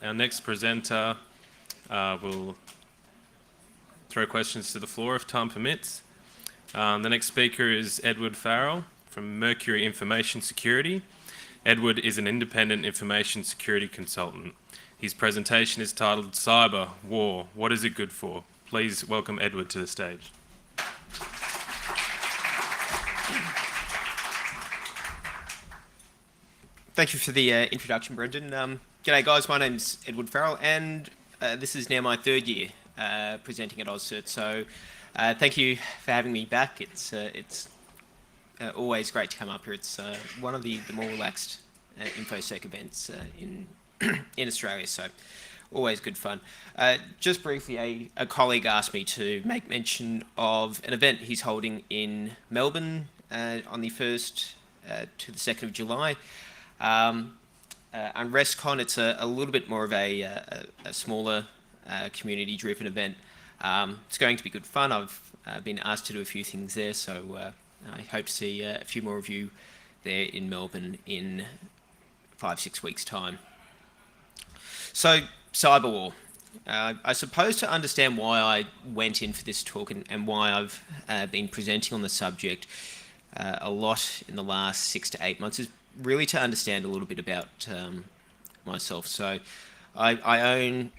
Our next presenter will throw questions to the floor if time permits. The next speaker is Edward Farrell from Mercury Information Security. Edward is an independent information security consultant. His presentation is titled Cyber War, What is it good for? Please welcome Edward to the stage. Thank you for the introduction, Brendan. G'day guys, my name's Edward Farrell and this is now my third year presenting at AusCERT. So thank you for having me back. It's always great to come up here. It's one of the more relaxed InfoSec events in Australia, so always good fun. Just briefly, a colleague asked me to make mention of an event he's holding in Melbourne on the 1st to the 2nd of July. UnrestCon, it's a little bit more of a smaller community-driven event. It's going to be good fun. I've been asked to do a few things there, so I hope to see a few more of you there in Melbourne in 5-6 weeks' time. So, cyber war. I suppose to understand why I went in for this talk and why I've been presenting on the subject a lot in the last 6 to 8 months is really to understand a little bit about myself. So I own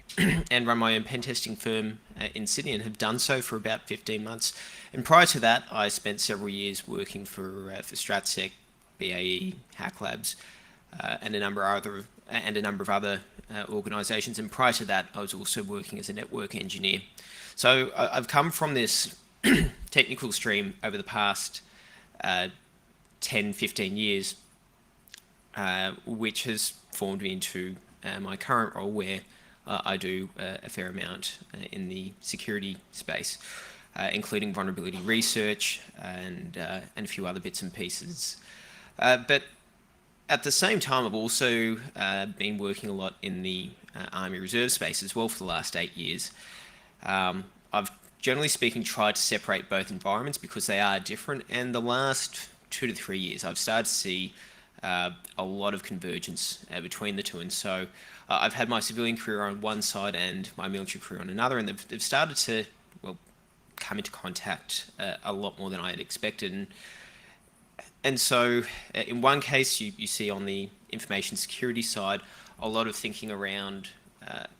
and run my own pen testing firm in Sydney and have done so for about 15 months. And prior to that, I spent several years working for StratSec, BAE, Hack Labs, and a number of other organisations. And prior to that, I was also working as a network engineer. So I've come from this technical stream over the past 10, 15 years, which has formed me into my current role where I do a fair amount in the security space, including vulnerability research and a few other bits and pieces. But at the same time, I've also been working a lot in the Army Reserve space as well for the last 8 years. I've generally speaking tried to separate both environments because they are different, and the last 2 to 3 years I've started to see a lot of convergence between the two. And so I've had my civilian career on one side and my military career on another, and they've started to, well, come into contact a lot more than I had expected. And so in one case, you see on the information security side, a lot of thinking around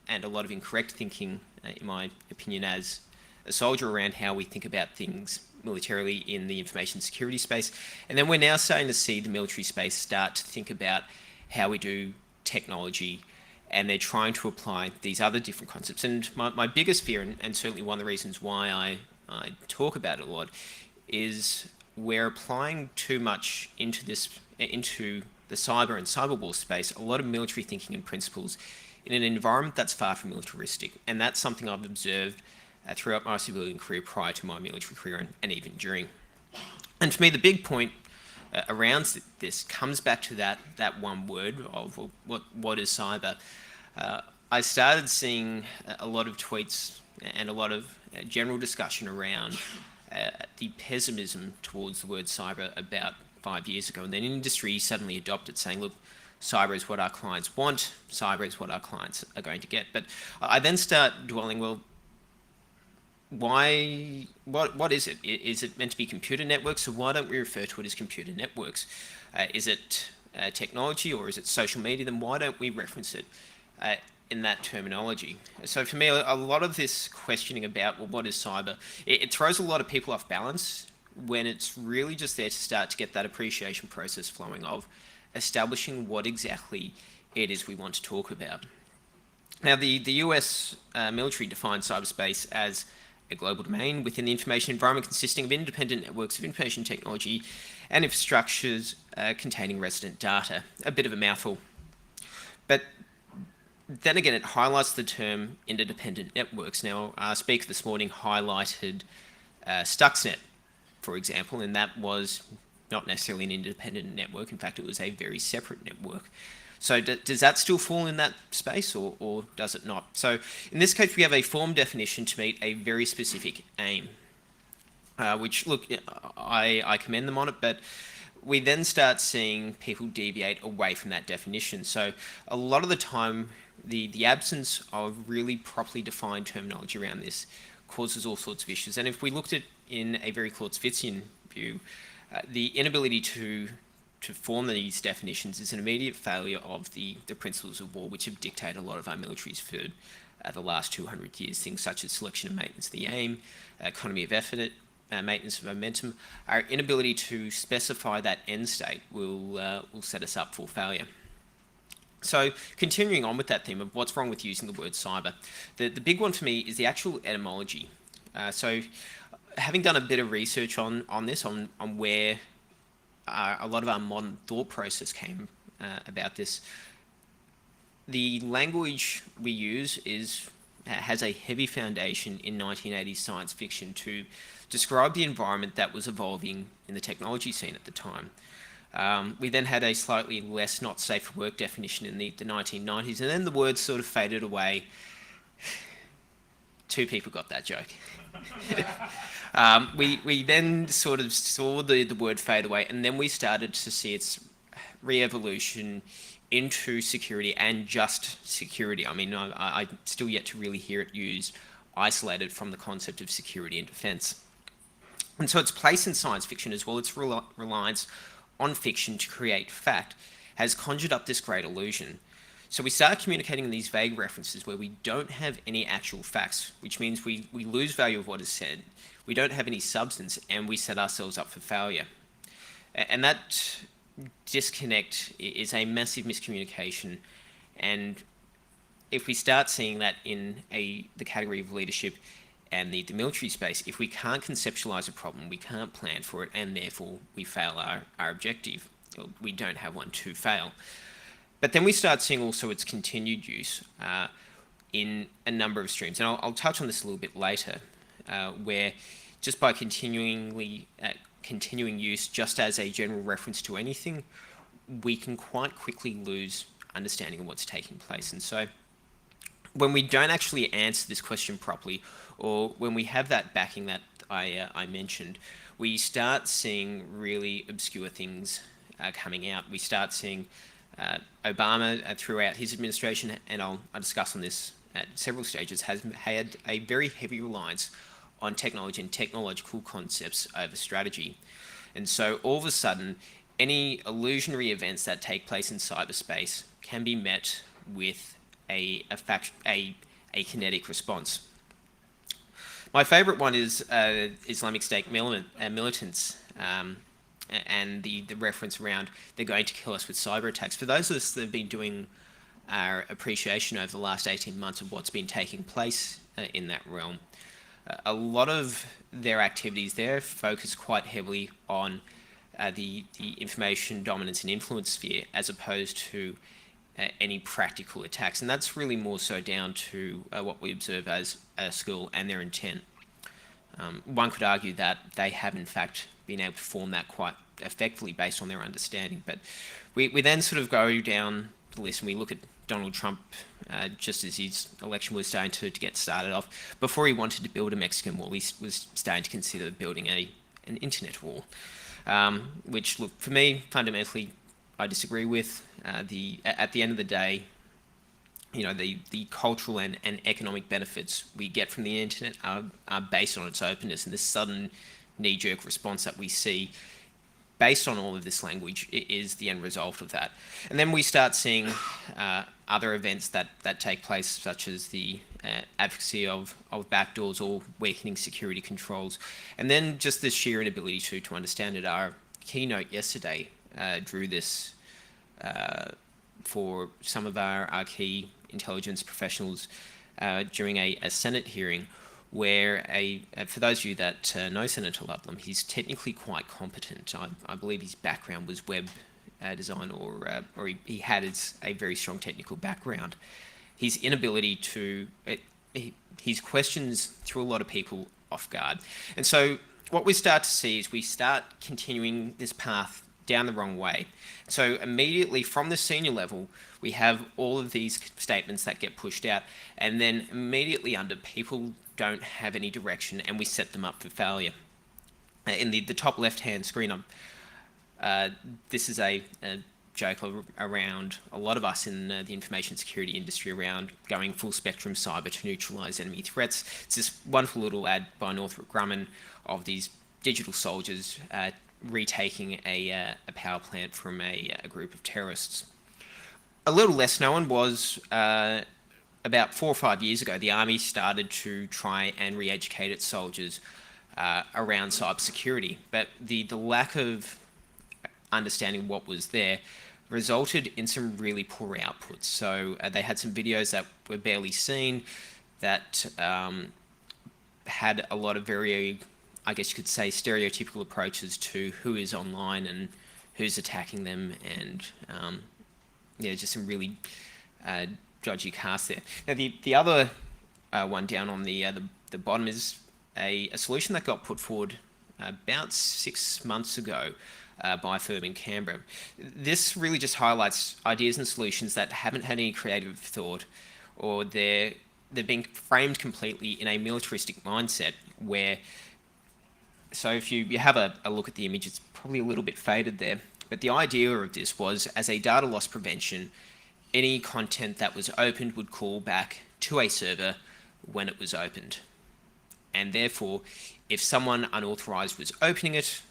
and a lot of incorrect thinking, in my opinion, as a soldier around how we think about things militarily in the information security space. And then we're now starting to see the military space start to think about how we do technology, and they're trying to apply these other different concepts. And my biggest fear, and certainly one of the reasons why I talk about it a lot, is we're applying too much into the cyber and cyber war space, a lot of military thinking and principles in an environment that's far from militaristic. And that's something I've observed throughout my civilian career prior to my military career and even during. And for me, the big point around this comes back to that one word of what is cyber. I started seeing a lot of tweets and a lot of general discussion around the pessimism towards the word cyber about 5 years ago, and then industry suddenly adopted saying, look, cyber is what our clients want, cyber is what our clients are going to get. But I then start dwelling, well, why? What is it? Is it meant to be computer networks? So why don't we refer to it as computer networks? Is it technology, or is it social media? Then why don't we reference it in that terminology? So for me, a lot of this questioning about, well, what is cyber? It throws a lot of people off balance when it's really just there to start to get that appreciation process flowing of establishing what exactly it is we want to talk about. Now, the US military defines cyberspace as a global domain within the information environment consisting of independent networks of information technology and infrastructures containing resident data. A bit of a mouthful. But then again, it highlights the term interdependent networks. Now, our speaker this morning highlighted Stuxnet, for example, and that was not necessarily an independent network. In fact, it was a very separate network. So does that still fall in that space, or does it not? So in this case, we have a form definition to meet a very specific aim, which, look, I commend them on it, but we then start seeing people deviate away from that definition. So a lot of the time, the absence of really properly defined terminology around this causes all sorts of issues. And if we looked at in a very Clausewitzian view, the inability to form these definitions is an immediate failure of the principles of war, which have dictated a lot of our militaries for the last 200 years. Things such as selection and maintenance of the aim, economy of effort, maintenance of momentum. Our inability to specify that end state will set us up for failure. So continuing on with that theme of what's wrong with using the word cyber, the big one for me is the actual etymology. So having done a bit of research on this, on where a lot of our modern thought process came about this, the language we use has a heavy foundation in 1980s science fiction to describe the environment that was evolving in the technology scene at the time. We then had a slightly less not safe for work definition in the 1990s, and then the word sort of faded away. 2 people got that joke. We then sort of saw the word fade away, and then we started to see its re-evolution into security and just security. I mean, I still yet to really hear it used isolated from the concept of security and defence. And so its place in science fiction as well, its reliance on fiction to create fact, has conjured up this great illusion. So we start communicating in these vague references where we don't have any actual facts, which means we lose value of what is said, we don't have any substance, and we set ourselves up for failure. And that disconnect is a massive miscommunication. And if we start seeing that in the category of leadership and the military space, if we can't conceptualize a problem, we can't plan for it, and therefore we fail our objective. We don't have one to fail. But then we start seeing also its continued use in a number of streams. And I'll touch on this a little bit later, where just by continuing use just as a general reference to anything, we can quite quickly lose understanding of what's taking place. And so when we don't actually answer this question properly, or when we have that backing that I mentioned, we start seeing really obscure things coming out. We start seeing Obama throughout his administration, and I'll discuss on this at several stages, has had a very heavy reliance on technology and technological concepts over strategy. And so all of a sudden, any illusionary events that take place in cyberspace can be met with a kinetic response. My favourite one is Islamic State militants, and the reference around they're going to kill us with cyber attacks. For those of us that have been doing our appreciation over the last 18 months of what's been taking place in that realm, a lot of their activities there focus quite heavily on the information dominance and influence sphere as opposed to any practical attacks. And that's really more so down to what we observe as a school and their intent. One could argue that they have in fact been able to form that quite effectively based on their understanding. But we then sort of go down the list and we look at Donald Trump just as his election was starting to get started off. Before he wanted to build a Mexican wall, he was starting to consider building an internet wall, which, look, for me, fundamentally, I disagree with. At the end of the day, you know, the cultural and economic benefits we get from the internet are based on its openness, and this sudden knee-jerk response that we see based on all of this language is the end result of that. And then we start seeing other events that take place, such as the advocacy of backdoors or weakening security controls, and then just the sheer inability to understand it. Our keynote yesterday drew this for some of our key intelligence professionals during a Senate hearing, where for those of you that know Senator Ludlam, he's technically quite competent. I believe his background was web design, or he had a very strong technical background. His inability to, his questions threw a lot of people off guard. And so what we start to see is we start continuing this path down the wrong way. So immediately from the senior level, we have all of these statements that get pushed out, and then immediately under, people don't have any direction, and we set them up for failure. In the top left-hand screen, this is a joke around a lot of us in the information security industry around going full spectrum cyber to neutralize enemy threats. It's this wonderful little ad by Northrop Grumman of these digital soldiers retaking a power plant from a group of terrorists. A little less known was about 4 or 5 years ago, the Army started to try and re-educate its soldiers around cybersecurity, but the lack of understanding what was there resulted in some really poor outputs. So they had some videos that were barely seen, that had a lot of very, I guess you could say, stereotypical approaches to who is online and who's attacking them, and yeah, just some really dodgy casts there. Now the other one down on the bottom is a solution that got put forward about 6 months ago by a firm in Canberra. This really just highlights ideas and solutions that haven't had any creative thought, or they're being framed completely in a militaristic mindset where, so if you have a look at the image, it's probably a little bit faded there, but the idea of this was, as a data loss prevention, any content that was opened would call back to a server when it was opened. And therefore, if someone unauthorized was opening it,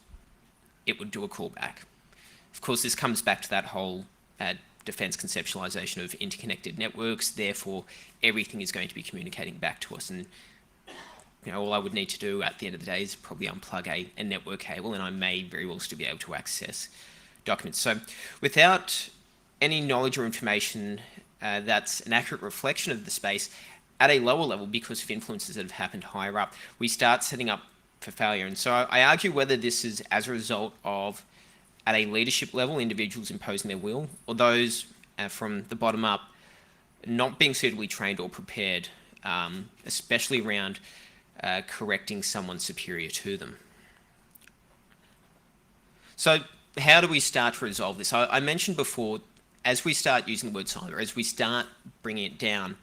it would do a callback. Of course, this comes back to that whole defense conceptualization of interconnected networks. Therefore, everything is going to be communicating back to us. And all I would need to do at the end of the day is probably unplug a network cable, and I may very well still be able to access documents. So without any knowledge or information that's an accurate reflection of the space at a lower level, because of influences that have happened higher up, we start setting up for failure. And so I argue whether this is as a result of, at a leadership level, individuals imposing their will, or those from the bottom up not being suitably trained or prepared, especially around correcting someone superior to them. So how do we start to resolve this? I mentioned before, as we start using the word cyber, as we start bringing it down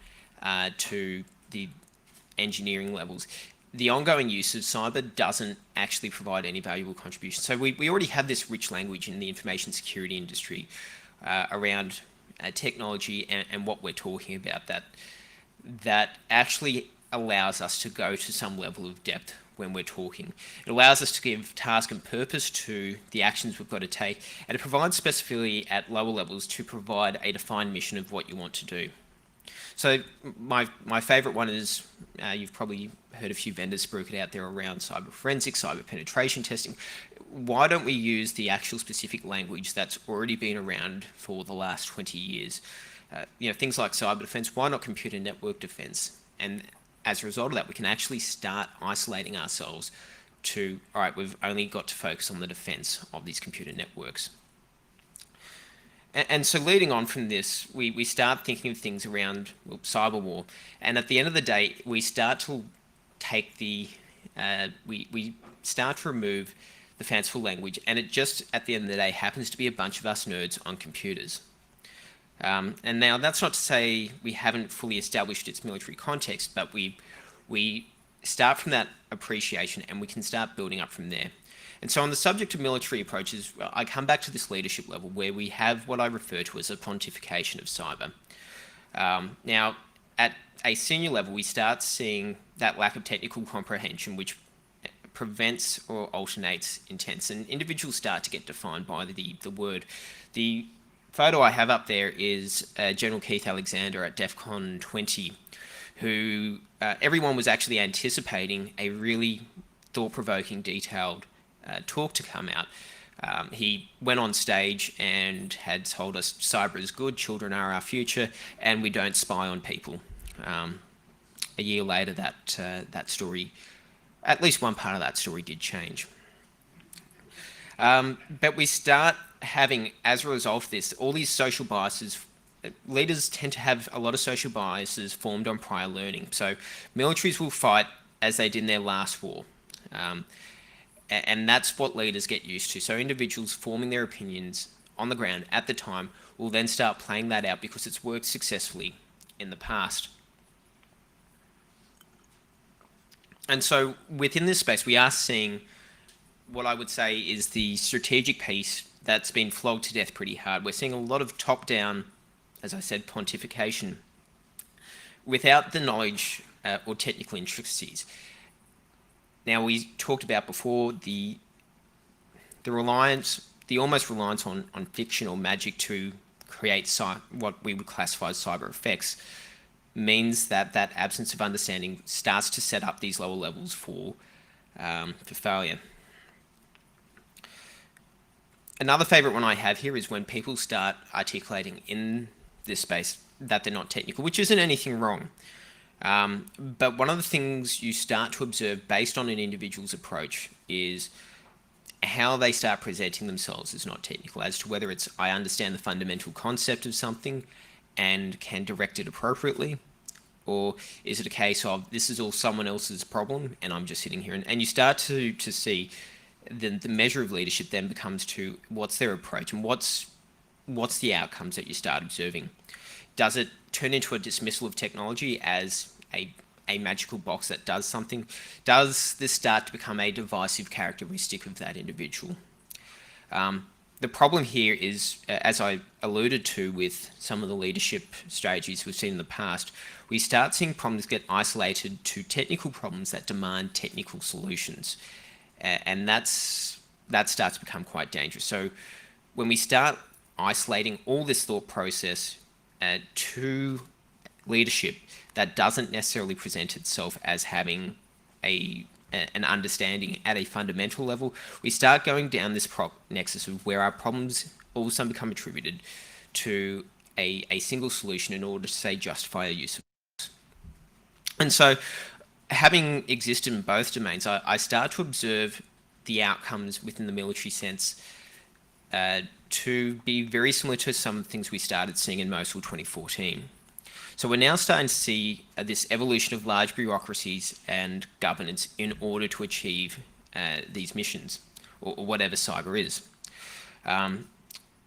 to the engineering levels, the ongoing use of cyber doesn't actually provide any valuable contribution. So we already have this rich language in the information security industry around technology and what we're talking about that actually allows us to go to some level of depth when we're talking. It allows us to give task and purpose to the actions we've got to take, and it provides specificity at lower levels to provide a defined mission of what you want to do. So my favourite one is, you've probably heard a few vendors spruik it out there around cyber forensics, cyber penetration testing. Why don't we use the actual specific language that's already been around for the last 20 years? Things like cyber defence, why not computer network defence? And as a result of that, we can actually start isolating ourselves to, all right, we've only got to focus on the defence of these computer networks. And so leading on from this, we start thinking of things around cyber war. And at the end of the day, we start to take we start to remove the fanciful language, and it just, at the end of the day, happens to be a bunch of us nerds on computers. And now that's not to say we haven't fully established its military context, but we start from that appreciation and we can start building up from there. And so on the subject of military approaches, I come back to this leadership level where we have what I refer to as a pontification of cyber. Now, at a senior level, we start seeing that lack of technical comprehension, which prevents or alternates intents, and individuals start to get defined by the word. The photo I have up there is General Keith Alexander at DEF CON 20, who everyone was actually anticipating a really thought-provoking, detailed talk to come out. He went on stage and had told us cyber is good, children are our future, and we don't spy on people. A year later, that story, at least one part of that story did change. But we start having, as a result of this, all these social biases. Leaders tend to have a lot of social biases formed on prior learning. So militaries will fight as they did in their last war. And that's what leaders get used to. So individuals forming their opinions on the ground at the time will then start playing that out because it's worked successfully in the past. And so within this space, we are seeing what I would say is the strategic piece that's been flogged to death pretty hard. We're seeing a lot of top-down, as I said, pontification without the knowledge or technical intricacies. Now, we talked about before the almost reliance on fiction or magic to create what we would classify as cyber effects means that absence of understanding starts to set up these lower levels for failure. Another favourite one I have here is when people start articulating in this space that they're not technical, which isn't anything wrong. But one of the things you start to observe based on an individual's approach is how they start presenting themselves as not technical, as to whether it's I understand the fundamental concept of something and can direct it appropriately, or is it a case of this is all someone else's problem and I'm just sitting here, and you start to see the measure of leadership then becomes to what's their approach and what's the outcomes that you start observing. Does it turn into a dismissal of technology as a magical box that does something? Does this start to become a divisive characteristic of that individual? The problem here is, as I alluded to with some of the leadership strategies we've seen in the past, we start seeing problems get isolated to technical problems that demand technical solutions. And that starts to become quite dangerous. So when we start isolating all this thought process to leadership that doesn't necessarily present itself as having an understanding at a fundamental level, we start going down this nexus of where our problems all of a sudden become attributed to a single solution in order to, say, justify a use of force. And so, having existed in both domains, I start to observe the outcomes within the military sense to be very similar to some of the things we started seeing in Mosul 2014. So we're now starting to see this evolution of large bureaucracies and governance in order to achieve these missions, or whatever cyber is.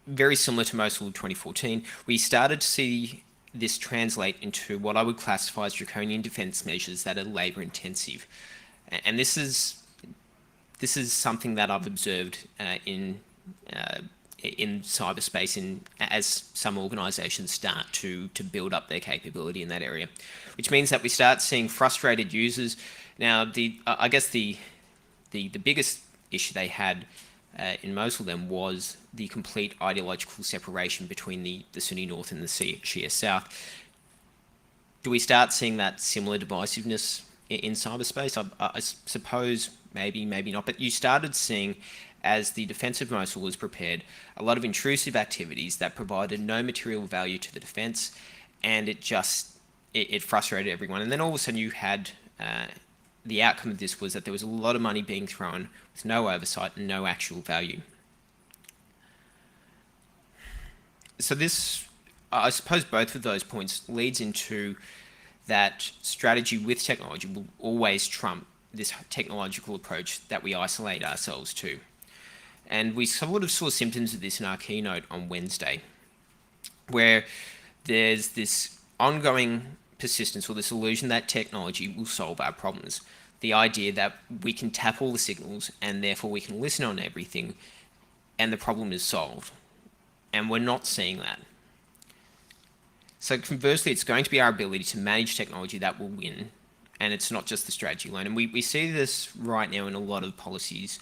Very similar to Mosul 2014, we started to see this translate into what I would classify as draconian defence measures that are labour intensive, and this is something that I've observed in cyberspace as some organisations start to build up their capability in that area, which means that we start seeing frustrated users. Now, I guess the biggest issue they had in Mosul then was the complete ideological separation between the Sunni North and the Shia South. Do we start seeing that similar divisiveness in cyberspace? I suppose maybe not, but you started seeing, as the defence of Mosul was prepared, a lot of intrusive activities that provided no material value to the defence, and it frustrated everyone. And then all of a sudden you had the outcome of this was that there was a lot of money being thrown with no oversight and no actual value. So this, I suppose both of those points leads into that strategy with technology will always trump this technological approach that we isolate ourselves to. And we sort of saw symptoms of this in our keynote on Wednesday, where there's this ongoing persistence or this illusion that technology will solve our problems. The idea that we can tap all the signals and therefore we can listen on everything and the problem is solved. And we're not seeing that. So conversely, it's going to be our ability to manage technology that will win. And it's not just the strategy alone. And we see this right now in a lot of policies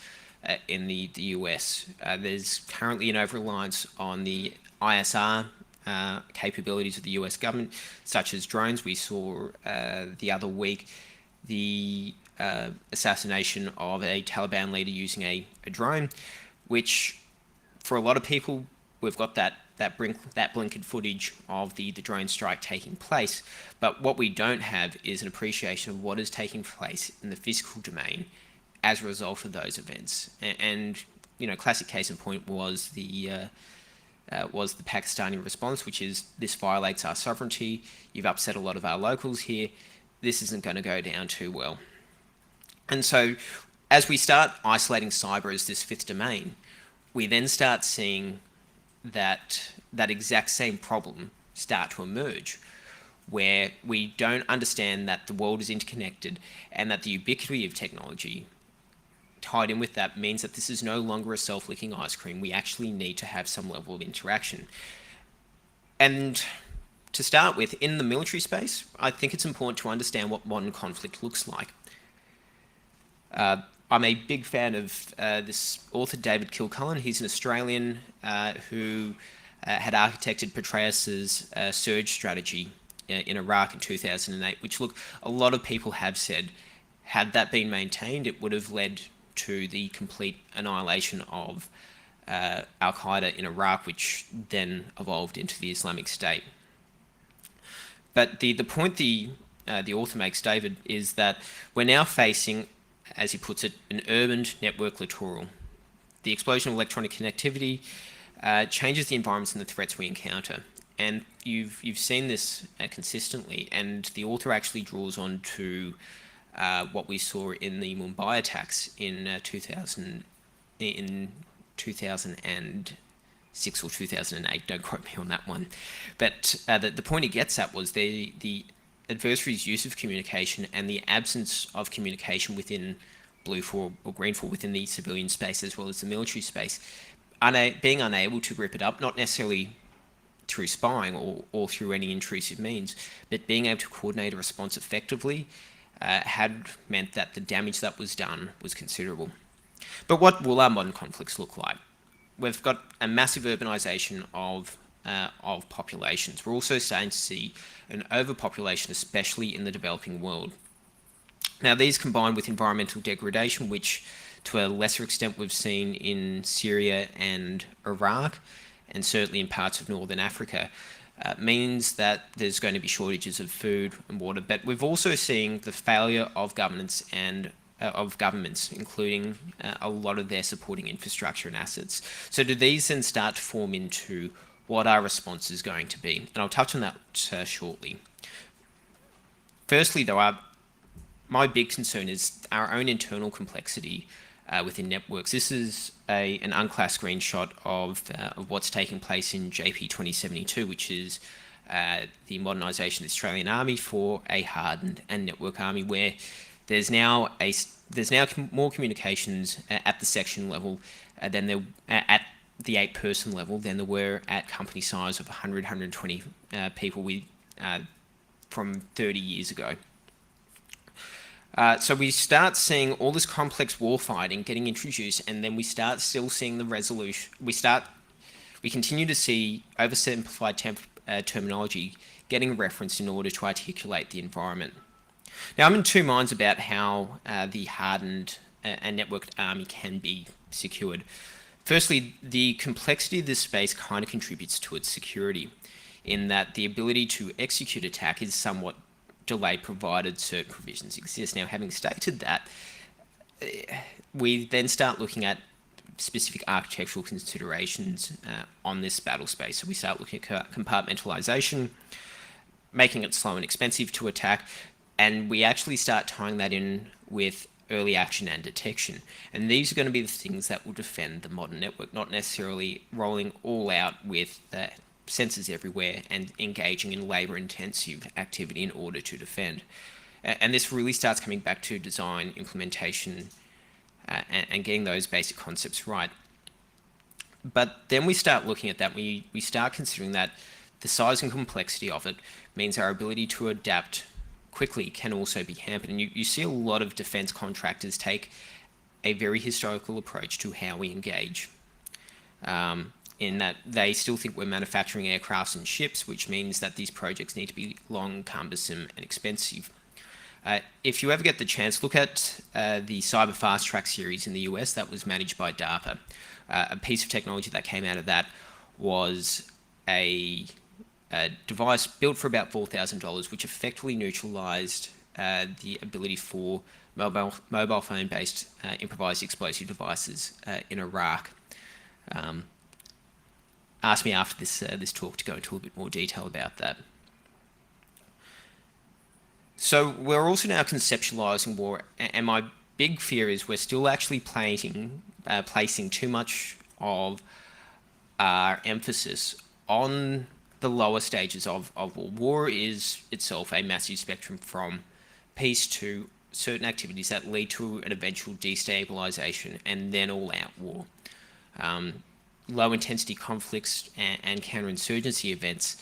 in the US. There's currently an over-reliance on the ISR capabilities of the US government, such as drones. We saw the other week the assassination of a Taliban leader using a drone, which for a lot of people, we've got that blinkered footage of the drone strike taking place. But what we don't have is an appreciation of what is taking place in the physical domain as a result of those events. And you know, classic case in point was the Pakistani response, which is this violates our sovereignty. You've upset a lot of our locals here. This isn't going to go down too well. And so, as we start isolating cyber as this fifth domain, we then start seeing that exact same problem start to emerge, where we don't understand that the world is interconnected and that the ubiquity of technology tied in with that means that this is no longer a self-licking ice cream. We actually need to have some level of interaction. And to start with, in the military space, I think it's important to understand what modern conflict looks like. I'm a big fan of this author, David Kilcullen. He's an Australian who had architected Petraeus's surge strategy in Iraq in 2008, which, look, a lot of people have said, had that been maintained, it would have led to the complete annihilation of Al-Qaeda in Iraq, which then evolved into the Islamic State. But the point the author makes, David, is that we're now facing, as he puts it, an urban network littoral. The explosion of electronic connectivity changes the environments and the threats we encounter. And you've seen this consistently, and the author actually draws on to what we saw in the Mumbai attacks in 2006 or 2008. Don't quote me on that one. But the point he gets at was the adversary's use of communication and the absence of communication within blue or green within the civilian space as well as the military space, being unable to rip it up, not necessarily through spying or through any intrusive means, but being able to coordinate a response effectively had meant that the damage that was done was considerable. But what will our modern conflicts look like? We've got a massive urbanisation of populations. We're also starting to see an overpopulation, especially in the developing world. Now, these combined with environmental degradation, which to a lesser extent we've seen in Syria and Iraq, and certainly in parts of northern Africa, means that there's going to be shortages of food and water. But we've also seen the failure of governments and of governments, including a lot of their supporting infrastructure and assets. So do these then start to form into what our response is going to be? And I'll touch on that shortly. Firstly, though, my big concern is our own internal complexity within networks. This is an unclassed screenshot of what's taking place in JP 2072, which is the modernisation of the Australian Army for a hardened and network army, where there's now more communications at the section level than there at the 8-person level than there were at company size of 100, 120 people from 30 years ago. So we start seeing all this complex warfighting getting introduced, and then we start still seeing the resolution. We continue to see oversimplified terminology getting referenced in order to articulate the environment. Now, I'm in two minds about how the hardened and networked army can be secured. Firstly, the complexity of this space kind of contributes to its security, in that the ability to execute attack is somewhat delayed provided certain provisions exist. Now, having stated that, we then start looking at specific architectural considerations on this battle space. So we start looking at compartmentalization, making it slow and expensive to attack, and we actually start tying that in with early action and detection. And these are going to be the things that will defend the modern network, not necessarily rolling all out with sensors everywhere and engaging in labour-intensive activity in order to defend. And this really starts coming back to design, implementation, and getting those basic concepts right. But then we start looking at that, we start considering that the size and complexity of it means our ability to adapt quickly can also be hampered. And you see a lot of defence contractors take a very historical approach to how we engage, in that they still think we're manufacturing aircrafts and ships, which means that these projects need to be long, cumbersome and expensive. If you ever get the chance, look at the Cyber Fast Track series in the US that was managed by DARPA. A piece of technology that came out of that was a device built for about $4,000, which effectively neutralized the ability for mobile phone-based improvised explosive devices in Iraq. Ask me after this talk to go into a little bit more detail about that. So we're also now conceptualizing war, and my big fear is we're still actually placing too much of our emphasis on the lower stages of war. War is itself a massive spectrum from peace to certain activities that lead to an eventual destabilisation and then all-out war. Low-intensity conflicts and counterinsurgency events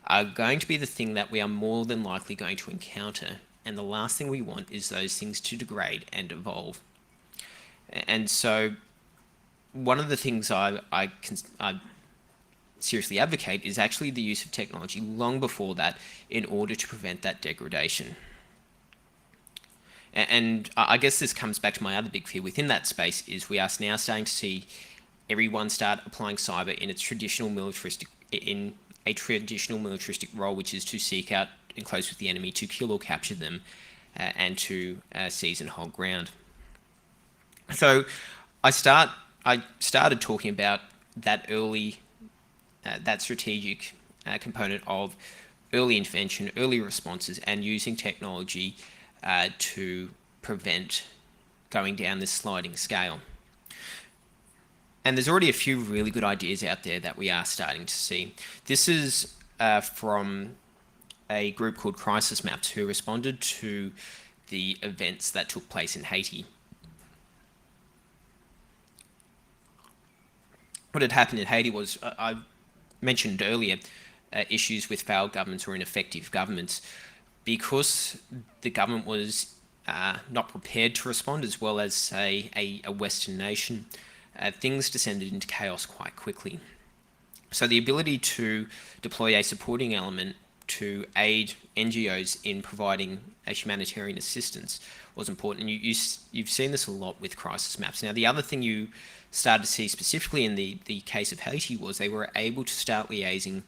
are going to be the thing that we are more than likely going to encounter, and the last thing we want is those things to degrade and evolve. And so one of the things I seriously advocate is actually the use of technology long before that in order to prevent that degradation. And I guess this comes back to my other big fear within that space is we are now starting to see everyone start applying cyber in a traditional militaristic role, which is to seek out and close with the enemy, to kill or capture them, and to seize and hold ground. So I started talking about that early, that strategic component of early intervention, early responses, and using technology to prevent going down this sliding scale. And there's already a few really good ideas out there that we are starting to see. This is from a group called Crisis Maps, who responded to the events that took place in Haiti. What had happened in Haiti was, I mentioned earlier, issues with failed governments or ineffective governments. Because the government was not prepared to respond, as well as, say, a Western nation, things descended into chaos quite quickly. So the ability to deploy a supporting element to aid NGOs in providing a humanitarian assistance was important. And you've seen this a lot with crisis maps. Now, the other thing you started to see specifically in the case of Haiti was they were able to start liaising,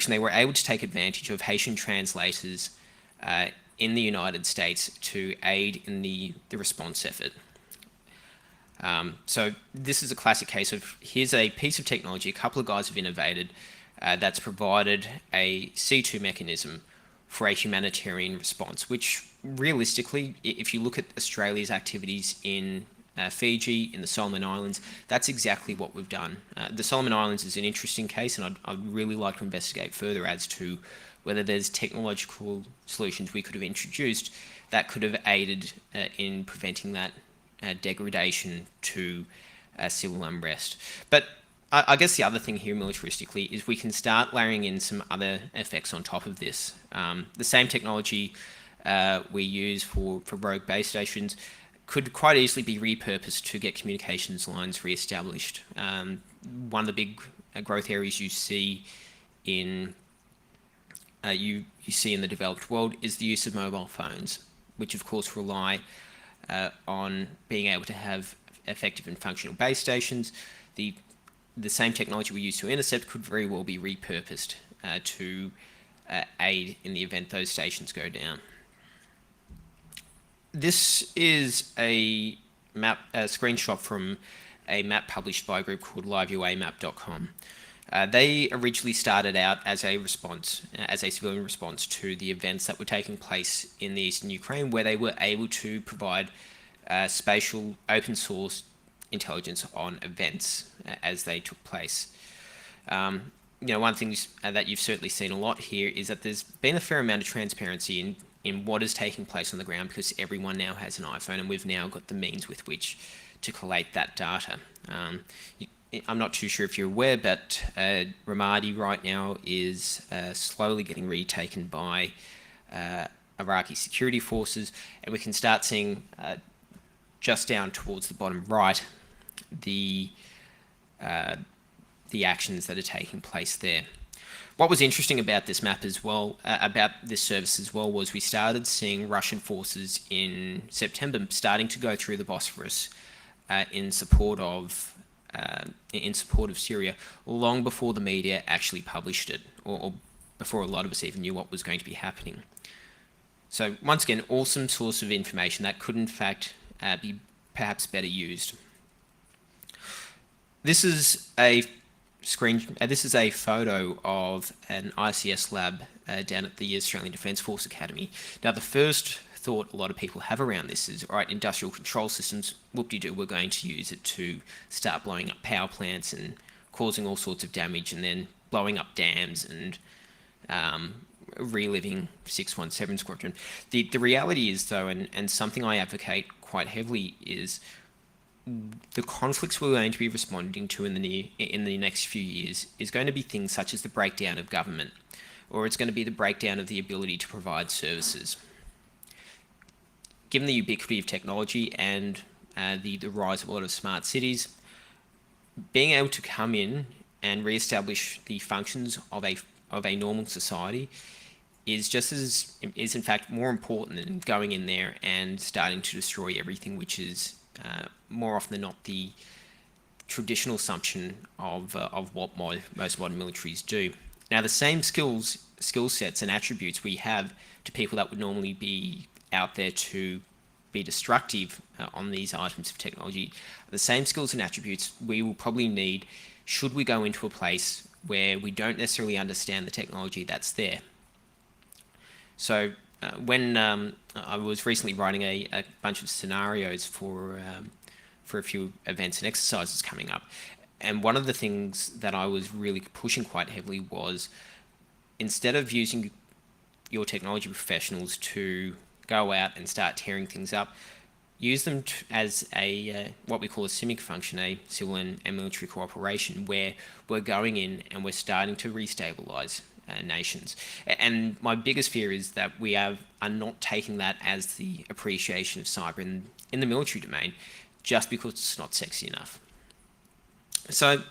they were able to take advantage of Haitian translators in the United States to aid in the response effort. So this is a classic case of, here's a piece of technology a couple of guys have innovated that's provided a C2 mechanism for a humanitarian response, which realistically, if you look at Australia's activities in Fiji, in the Solomon Islands, that's exactly what we've done. The Solomon Islands is an interesting case, and I'd really like to investigate further as to whether there's technological solutions we could have introduced that could have aided in preventing that degradation to civil unrest. But I guess the other thing here militaristically is we can start layering in some other effects on top of this. The same technology we use for rogue base stations could quite easily be repurposed to get communications lines re-established. One of the big growth areas you see in you see in the developed world is the use of mobile phones, which of course rely on being able to have effective and functional base stations. The same technology we use to intercept could very well be repurposed to aid in the event those stations go down. This is a screenshot from a map published by a group called liveuamap.com. They originally started out as a response, as a civilian response to the events that were taking place in the eastern Ukraine, where they were able to provide spatial open source intelligence on events as they took place. One of the things that you've certainly seen a lot here is that there's been a fair amount of transparency in what is taking place on the ground, because everyone now has an iPhone and we've now got the means with which to collate that data. I'm not too sure if you're aware, but Ramadi right now is slowly getting retaken by Iraqi security forces, and we can start seeing just down towards the bottom right the actions that are taking place there. What was interesting about this map as well, about this service as well, was we started seeing Russian forces in September starting to go through the Bosphorus in support of Syria, long before the media actually published it, or before a lot of us even knew what was going to be happening. So once again, awesome source of information that could in fact be perhaps better used. This is a photo of an ICS lab down at the Australian Defence Force Academy. Now, the first thought a lot of people have around this is, all right, industrial control systems, whoop-de-doo, we're going to use it to start blowing up power plants and causing all sorts of damage, and then blowing up dams and reliving 617 Squadron. The reality is, though, and something I advocate quite heavily, is the conflicts we're going to be responding to in the next few years is going to be things such as the breakdown of government, or it's going to be the breakdown of the ability to provide services. Given the ubiquity of technology and the rise of a lot of smart cities, being able to come in and re-establish the functions of a normal society is in fact more important than going in there and starting to destroy everything, which is more often than not the traditional assumption of what most modern militaries do. Now, the same skill sets and attributes we have to people that would normally be out there to be destructive on these items of technology, the same skills and attributes we will probably need should we go into a place where we don't necessarily understand the technology that's there. So when I was recently writing a bunch of scenarios for a few events and exercises coming up, and one of the things that I was really pushing quite heavily was, instead of using your technology professionals to go out and start tearing things up, use them as a what we call a CIMIC function, a civil and military cooperation, where we're going in and we're starting to restabilize nations. And my biggest fear is that we are not taking that as the appreciation of cyber in the military domain, just because it's not sexy enough. So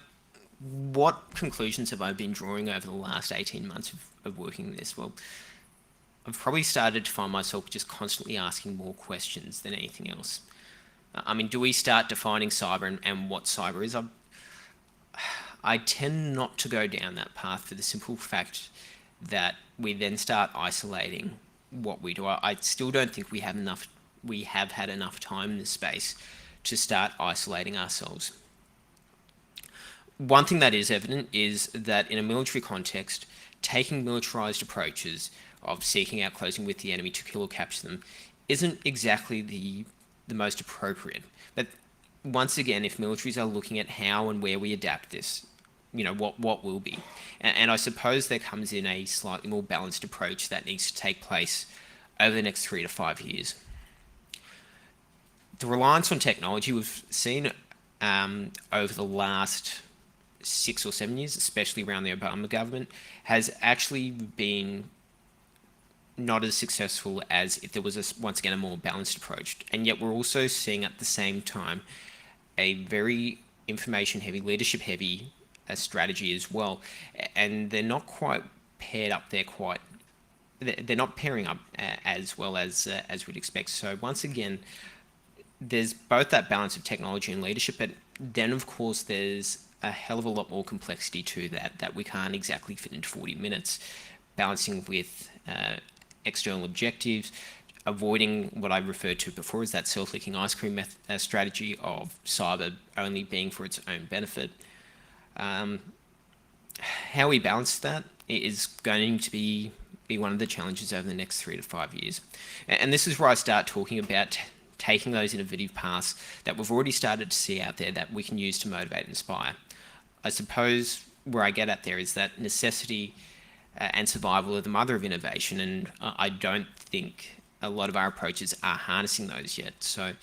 what conclusions have I been drawing over the last 18 months of working this? Well, I've probably started to find myself just constantly asking more questions than anything else. I mean, do we start defining cyber and what cyber is? I tend not to go down that path for the simple fact that we then start isolating what we do. I still don't think we have had enough time in this space to start isolating ourselves. One thing that is evident is that in a military context, taking militarized approaches of seeking out closing with the enemy to kill or capture them isn't exactly the most appropriate. But once again, if militaries are looking at how and where we adapt this, what will be. And I suppose there comes in a slightly more balanced approach that needs to take place over the next 3 to 5 years. The reliance on technology we've seen over the last 6 or 7 years, especially around the Obama government, has actually been not as successful as if there was once again a more balanced approach. And yet we're also seeing at the same time a very information heavy, leadership heavy strategy as well, and they're not quite paired up there they're not pairing up as well as we'd expect. So once again, there's both that balance of technology and leadership, but then of course there's a hell of a lot more complexity to that we can't exactly fit into 40 minutes, balancing with external objectives, avoiding what I referred to before as that self-licking ice cream strategy of cyber only being for its own benefit. How we balance that is going to be one of the challenges over the next 3 to 5 years. And this is where I start talking about taking those innovative paths that we've already started to see out there that we can use to motivate and inspire. I suppose where I get at there is that necessity and survival are the mother of innovation, and I don't think a lot of our approaches are harnessing those yet. So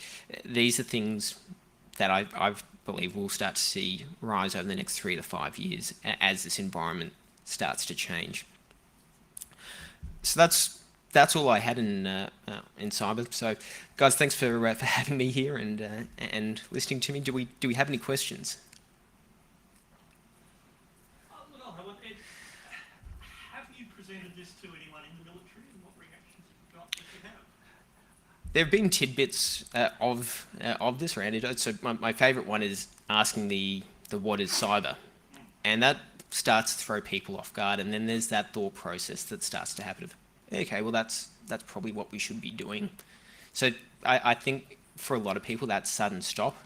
these are things that I believe we'll start to see rise over the next 3 to 5 years as this environment starts to change. So that's all I had in cyber. So guys, thanks for having me here and listening to me. Do we have any questions? Look, I'll have one. Ed, have you presented this to anyone in the military, and what reactions have you got if you have? There have been tidbits of this or anecdotes. So my favourite one is asking the what is cyber, and that starts to throw people off guard. And then there's that thought process that starts to happen of, okay, well that's probably what we should be doing. So I think for a lot of people that sudden stop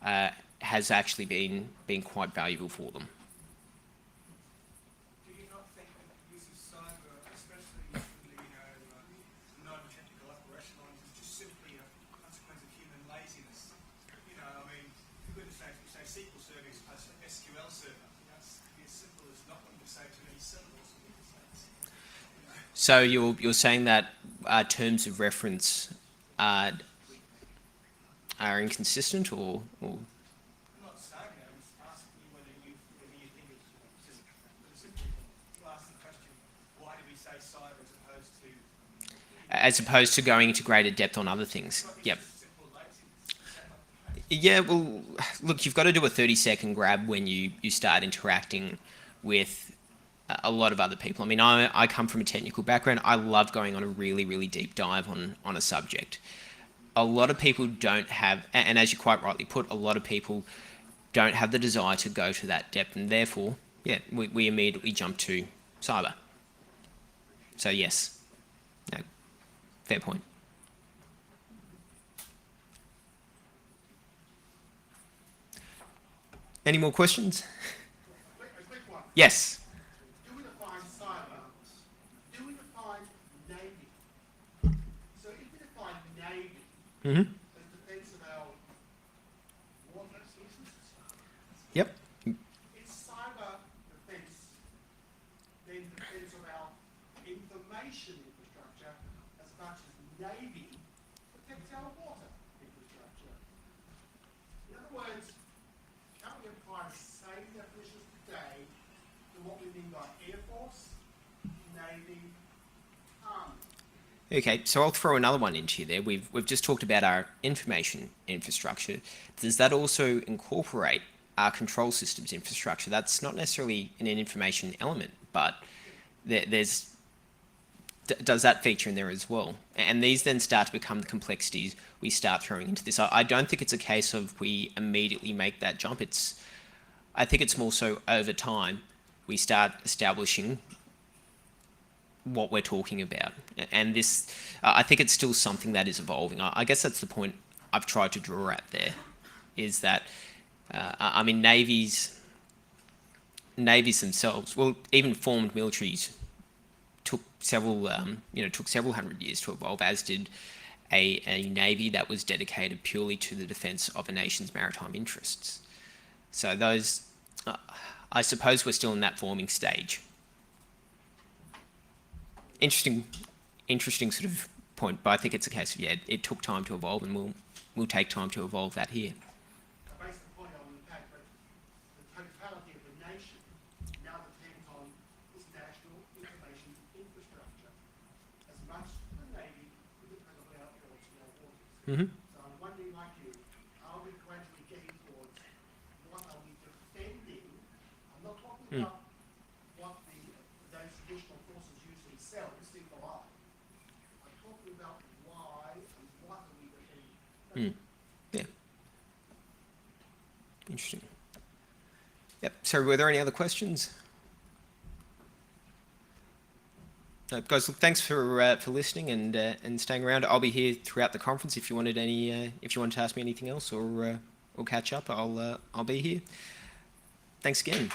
has actually been quite valuable for them. Do you not think that the use of cyber, especially in the non-technical operational is just simply a consequence of human laziness? I mean, for goodness sake, we say SQL server as opposed to SQL server. It's as simple as not wanting to say too many syllables. So you're saying that terms of reference are inconsistent, or I'm not saying that. I'm just asking you whether you think it's just simply to ask the question, why do we say cyber as opposed to going into greater depth on other things? Yep. simple laziness? Yeah, well, look, you've got to do a 30-second grab when you start interacting with a lot of other people. I mean, I come from a technical background. I love going on a really, really deep dive on a subject. A lot of people don't have, and as you quite rightly put, a lot of people don't have the desire to go to that depth, and therefore, yeah, we immediately jump to cyber. So yes, no, fair point. Any more questions? A quick one. Yes. Do we define cyber? Do we define Navy? So if we define Navy Mm-hmm. as defence of our water sources, Yep. is cyber defence then defence of our information infrastructure as much as Navy protects our water infrastructure? In other words, can't we apply the same definitions today to what we mean by Air Force, Navy, Army? Okay, so I'll throw another one into you there. We've just talked about our information infrastructure. Does that also incorporate our control systems infrastructure? That's not necessarily an information element, but does that feature in there as well? And these then start to become the complexities we start throwing into this. I don't think it's a case of we immediately make that jump. I think it's more so over time we start establishing what we're talking about. And this, I think it's still something that is evolving. I guess that's the point I've tried to draw at there, is that, I mean, navies themselves, well, even formed militaries took several hundred years to evolve, as did a navy that was dedicated purely to the defence of a nation's maritime interests. So those, I suppose we're still in that forming stage. Interesting sort of point, but I think it's a case of, yeah, it took time to evolve, and we'll take time to evolve that here. I base the point on the fact that the totality of the nation now depends on its national information infrastructure as much as the Navy with the present out there to our waters. Mm-hmm. So I'm wondering, like you, are we gradually getting towards what are we defending? I'm not talking about what those traditional forces use themselves, single eye. I'm talking about why and what are we defending? Yeah. Interesting. Yep. So were there any other questions? No, guys, look, thanks for listening and staying around. I'll be here throughout the conference if you wanted to ask me anything else or catch up. I'll be here. Thanks again.